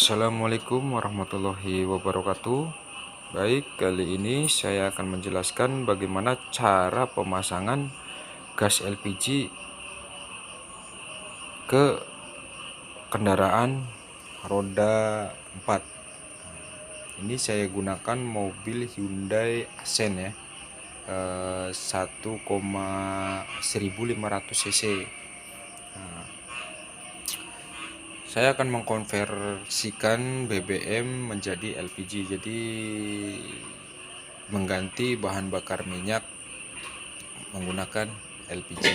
Assalamualaikum warahmatullahi wabarakatuh. Baik, kali ini saya akan menjelaskan bagaimana cara pemasangan gas LPG ke kendaraan roda 4. Ini saya gunakan mobil Hyundai Accent ya, 1,1500 cc. Saya akan mengkonversikan BBM menjadi LPG, jadi mengganti bahan bakar minyak menggunakan LPG.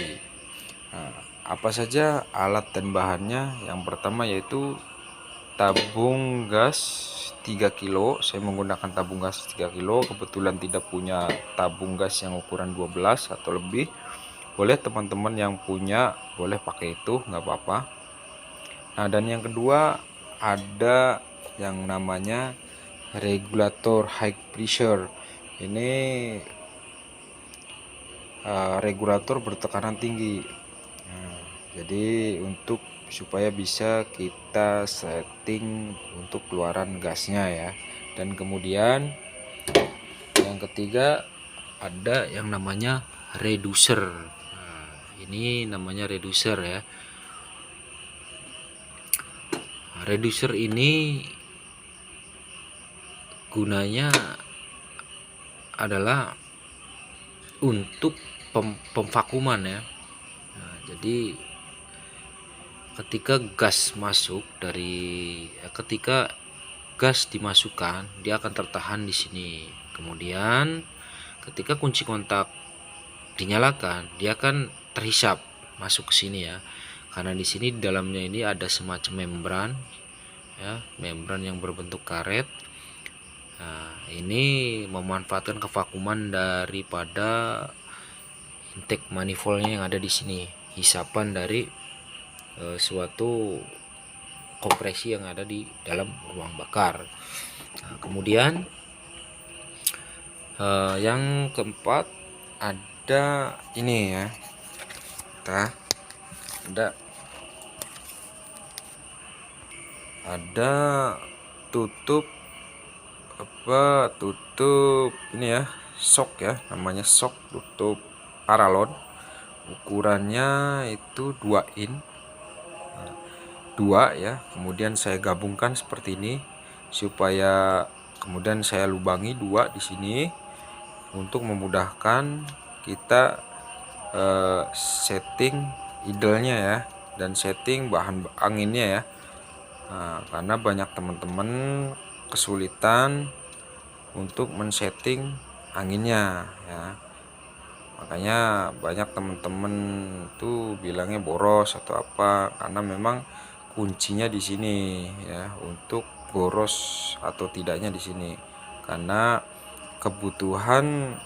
Nah, apa saja alat dan bahannya? Yang pertama yaitu tabung gas 3 kilo. Saya menggunakan tabung gas 3 kilo. Kebetulan tidak punya tabung gas yang ukuran 12 atau lebih. Boleh teman-teman yang punya, boleh pakai itu, nggak apa-apa. Nah, dan yang kedua ada yang namanya regulator high pressure. Ini regulator bertekanan tinggi. Nah, jadi untuk supaya bisa kita setting untuk keluaran gasnya ya. Dan kemudian yang ketiga ada yang namanya reducer. Nah, ini namanya reducer ya. Reducer ini gunanya adalah untuk pemvakuman ya. Nah, jadi ketika gas dimasukkan, dia akan tertahan di sini. Kemudian ketika kunci kontak dinyalakan, dia akan terhisap masuk ke sini ya. Karena di sini di dalamnya ini ada semacam membran ya, membran yang berbentuk karet. Nah, ini memanfaatkan kevakuman daripada intake manifoldnya yang ada di sini, hisapan dari suatu kompresi yang ada di dalam ruang bakar. Nah, kemudian yang keempat ada ini ya, ada tutup ini ya, shock ya, namanya shock, tutup paralon. Ukurannya itu 2 in 2 ya. Kemudian saya gabungkan seperti ini supaya kemudian saya lubangi 2 di sini untuk memudahkan kita setting idle-nya ya, dan setting bahan anginnya ya. Nah, karena banyak teman-teman kesulitan untuk men-setting anginnya ya. Makanya banyak teman-teman tuh bilangnya boros atau apa, karena memang kuncinya di sini ya, untuk boros atau tidaknya di sini. Karena kebutuhan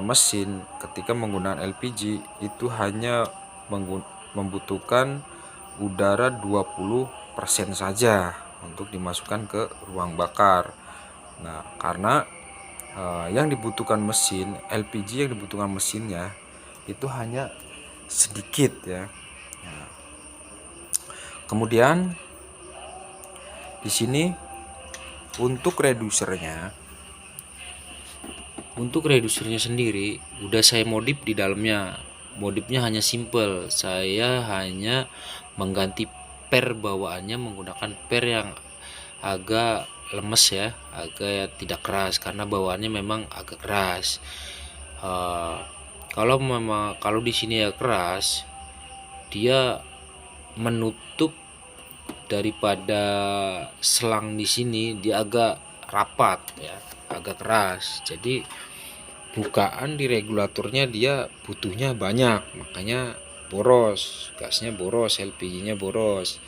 mesin ketika menggunakan LPG itu hanya membutuhkan udara 20% saja untuk dimasukkan ke ruang bakar. Nah, karena yang dibutuhkan mesin LPG, yang dibutuhkan mesinnya itu hanya sedikit ya. Nah, kemudian di sini untuk redusernya sendiri udah saya modif di dalamnya. Modifnya hanya simple, saya hanya mengganti per bawaannya menggunakan per yang agak lemes ya, agak tidak keras, karena bawaannya memang agak keras. Kalau di sini ya keras, dia menutup daripada selang di sini, dia agak rapat ya, agak keras. Jadi bukaan di regulatornya dia butuhnya banyak, makanya boros, gasnya boros, LPG-nya boros.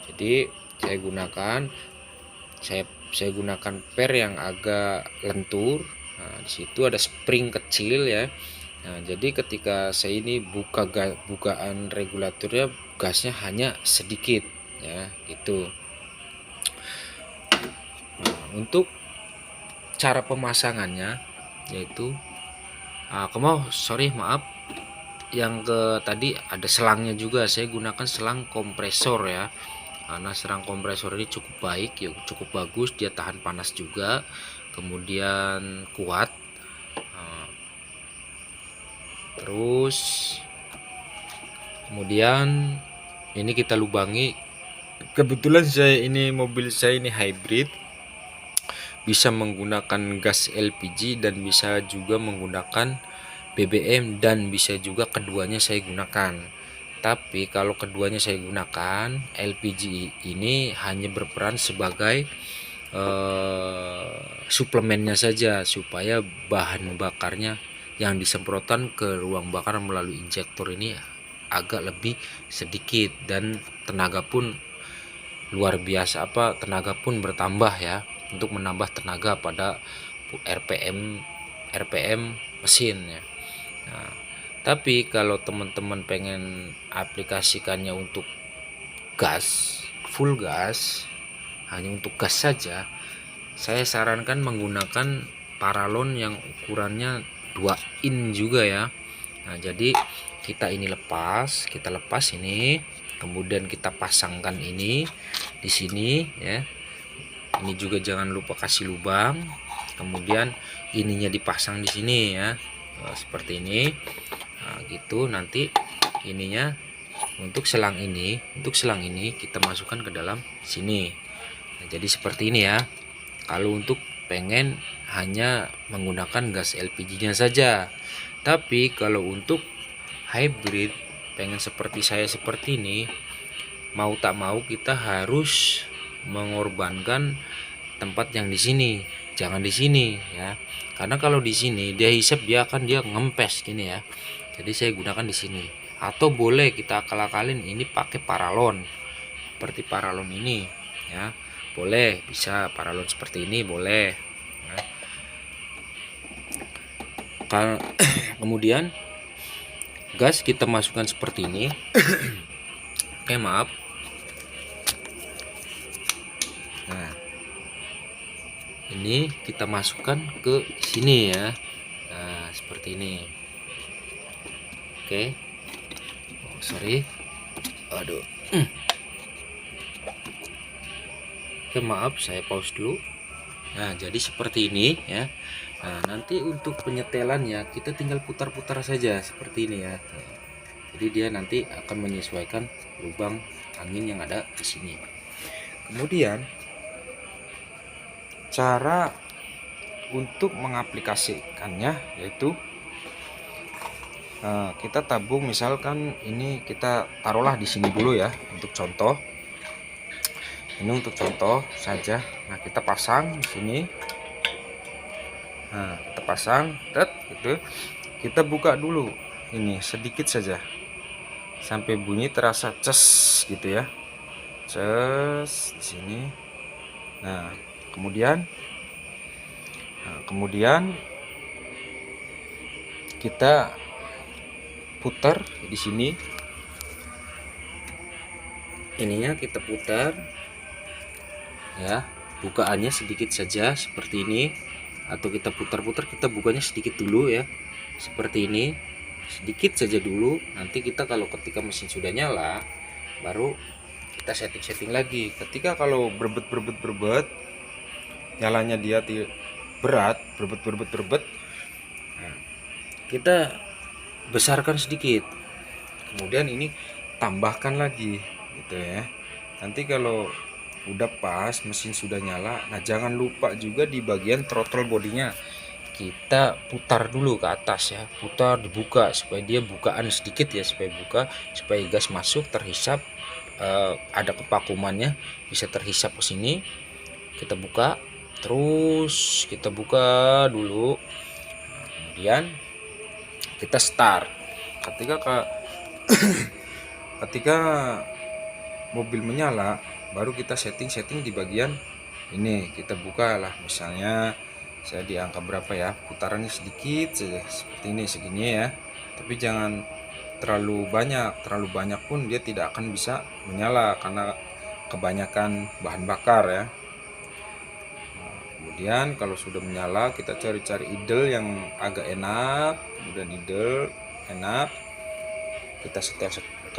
Jadi saya gunakan per yang agak lentur. Nah, di situ ada spring kecil ya. Nah, jadi ketika saya ini bukaan regulatornya, gasnya hanya sedikit ya, gitu. Nah, untuk cara pemasangannya yaitu maaf, yang ke tadi ada selangnya juga. Saya gunakan selang kompresor ya, karena serang kompresor ini cukup baik ya, cukup bagus, dia tahan panas juga, kemudian kuat. Terus kemudian ini kita lubangi. Kebetulan mobil saya ini hybrid, bisa menggunakan gas LPG dan bisa juga menggunakan BBM, dan bisa juga keduanya saya gunakan. Tapi kalau keduanya saya gunakan, LPG ini hanya berperan sebagai suplemennya saja, supaya bahan bakarnya yang disemprotkan ke ruang bakar melalui injektor ini agak lebih sedikit, dan tenaga pun luar biasa, tenaga pun bertambah ya, untuk menambah tenaga pada RPM mesinnya. Nah, tapi kalau teman-teman pengen aplikasikannya untuk gas, full gas, hanya untuk gas saja, saya sarankan menggunakan paralon yang ukurannya 2 in juga ya. Nah, jadi kita lepas ini, kemudian kita pasangkan ini di sini ya. Ini juga jangan lupa kasih lubang, kemudian ininya dipasang di sini ya, seperti ini. Nah, gitu. Nanti ininya untuk selang ini kita masukkan ke dalam sini. Nah, jadi seperti ini ya. Kalau untuk pengen hanya menggunakan gas LPG-nya saja. Tapi kalau untuk hybrid, pengen seperti saya seperti ini, mau tak mau kita harus mengorbankan tempat yang di sini, jangan di sini ya. Karena kalau di sini dia hisap, dia ngempes gini ya. Jadi saya gunakan di sini. Atau boleh kita akal-akalin ini pakai paralon, seperti paralon ini ya. Boleh, bisa paralon seperti ini boleh ya. Kemudian gas kita masukkan seperti ini. Oke, maaf. Nah, ini kita masukkan ke sini ya. Nah, seperti ini. Oke. Oh, sorry. Aduh. Oke, maaf, saya pause dulu. Nah, jadi seperti ini ya. Nah, nanti untuk penyetelannya kita tinggal putar-putar saja seperti ini ya. Jadi dia nanti akan menyesuaikan lubang angin yang ada di sini. Kemudian cara untuk mengaplikasikannya yaitu kita tabung, misalkan ini kita taruhlah di sini dulu ya, untuk contoh. Ini untuk contoh saja. Nah, kita pasang di sini. Nah, kita pasang, gitu. Kita buka dulu ini sedikit saja sampai bunyi terasa ces gitu ya. Ces di sini. Nah, kemudian kita putar di sini. Ininya kita putar ya, bukaannya sedikit saja seperti ini, atau kita putar-putar, kita bukanya sedikit dulu ya, seperti ini, sedikit saja dulu. Nanti kita kalau ketika mesin sudah nyala, baru kita setting lagi. Ketika kalau berbet nyalanya dia berat, berbet, nah, kita besarkan sedikit, kemudian ini tambahkan lagi gitu ya. Nanti kalau udah pas, mesin sudah nyala, nah jangan lupa juga di bagian throttle bodinya kita putar dulu ke atas ya, putar, dibuka supaya dia bukaan sedikit ya, supaya gas masuk, terhisap, ada kevakumannya, bisa terhisap ke sini. Kita buka, terus kita buka dulu. Nah, kemudian kita start. Ketika mobil menyala, baru kita setting di bagian ini. Kita buka lah, misalnya saya di angka berapa ya, putarannya sedikit saja seperti ini, segini ya, tapi jangan terlalu banyak pun dia tidak akan bisa menyala karena kebanyakan bahan bakar ya. Nah, kemudian kalau sudah menyala, kita cari idle yang agak enak. Kemudian idle enak, kita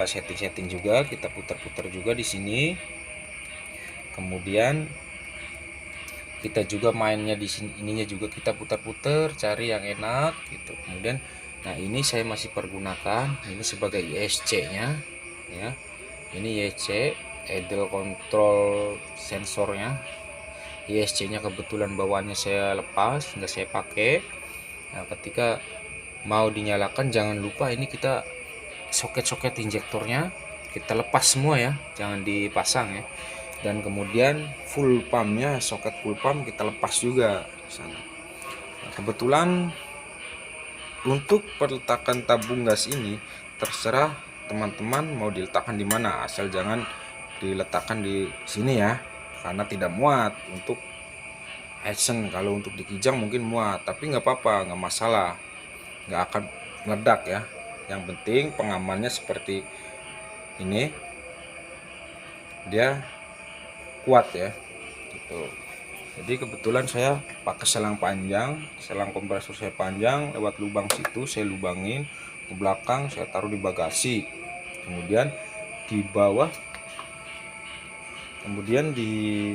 setting juga, kita putar-putar juga di sini. kemudian kita juga mainnya di sini, ininya juga kita putar-putar cari yang enak gitu. Kemudian nah ini saya masih pergunakan ini sebagai ISC-nya ya. Ini ISC idle control sensornya. ISC-nya kebetulan bawaannya saya lepas, nggak saya pakai. Nah, ketika mau dinyalakan jangan lupa ini kita soket-soket injektornya kita lepas semua ya, jangan dipasang ya. Dan kemudian full pumpnya, soket full pump kita lepas juga sana. Nah, kebetulan untuk peletakan tabung gas ini terserah teman-teman mau diletakkan di mana, asal jangan diletakkan di sini ya, karena tidak muat. Untuk action kalau untuk di kijang mungkin muat, tapi nggak apa-apa, nggak masalah, nggak akan meledak ya. Yang penting pengamannya seperti ini, dia kuat ya gitu. Jadi kebetulan saya pakai selang panjang, selang kompresor saya panjang, lewat lubang situ saya lubangin ke belakang, saya taruh di bagasi. Kemudian di bawah, kemudian di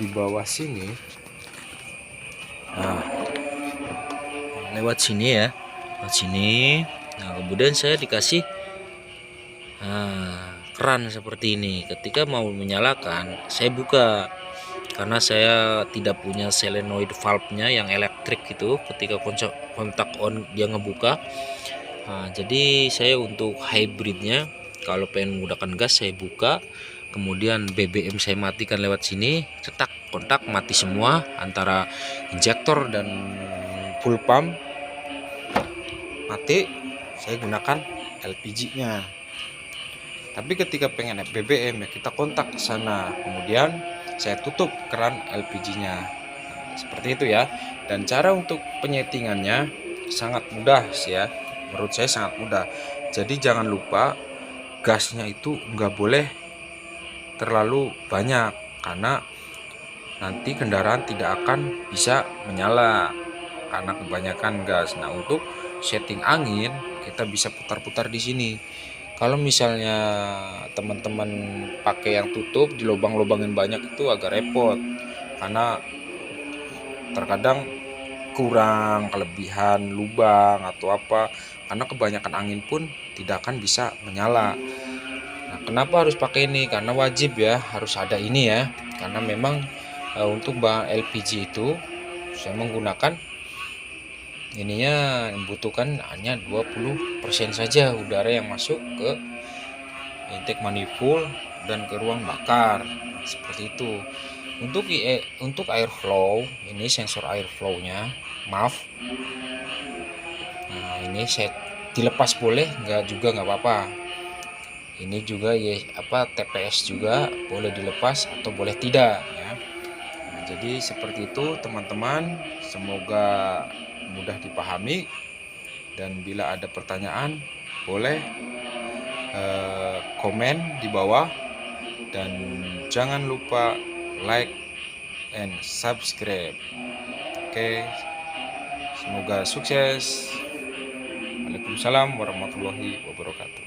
bawah sini, nah lewat sini ya, lewat sini. Nah kemudian saya dikasih keran seperti ini. Ketika mau menyalakan saya buka, karena saya tidak punya solenoid valve-nya yang elektrik itu. Ketika kontak on dia ngebuka. Nah, jadi saya untuk hybridnya kalau pengen menggunakan gas saya buka, kemudian BBM saya matikan lewat sini, cetak kontak mati semua antara injektor dan full pump mati. Saya gunakan LPG-nya. Tapi ketika pengen BBM ya kita kontak ke sana, kemudian saya tutup keran LPG-nya. Nah, seperti itu ya. Dan cara untuk penyetingannya sangat mudah sih ya. Menurut saya sangat mudah. Jadi jangan lupa gasnya itu nggak boleh terlalu banyak, karena nanti kendaraan tidak akan bisa menyala karena kebanyakan gas. Nah, untuk setting angin kita bisa putar-putar di sini. Kalau misalnya teman-teman pakai yang tutup di lubang-lubangin banyak itu agak repot, karena terkadang kurang kelebihan lubang atau apa, karena kebanyakan angin pun tidak akan bisa menyala. Nah, kenapa harus pakai ini? Karena wajib ya, harus ada ini ya. Karena memang untuk bahan LPG itu saya menggunakan ininya membutuhkan hanya 20% saja udara yang masuk ke intake manifold dan ke ruang bakar. Nah, seperti itu. Untuk airflow, ini sensor airflow-nya, maaf. Nah, ini saya dilepas boleh, nggak juga nggak apa-apa. Ini juga ya TPS juga boleh dilepas atau boleh tidak ya. Nah, jadi seperti itu teman-teman, semoga mudah dipahami, dan bila ada pertanyaan boleh komen di bawah, dan jangan lupa like and subscribe. Oke, semoga sukses. Waalaikumsalam warahmatullahi wabarakatuh.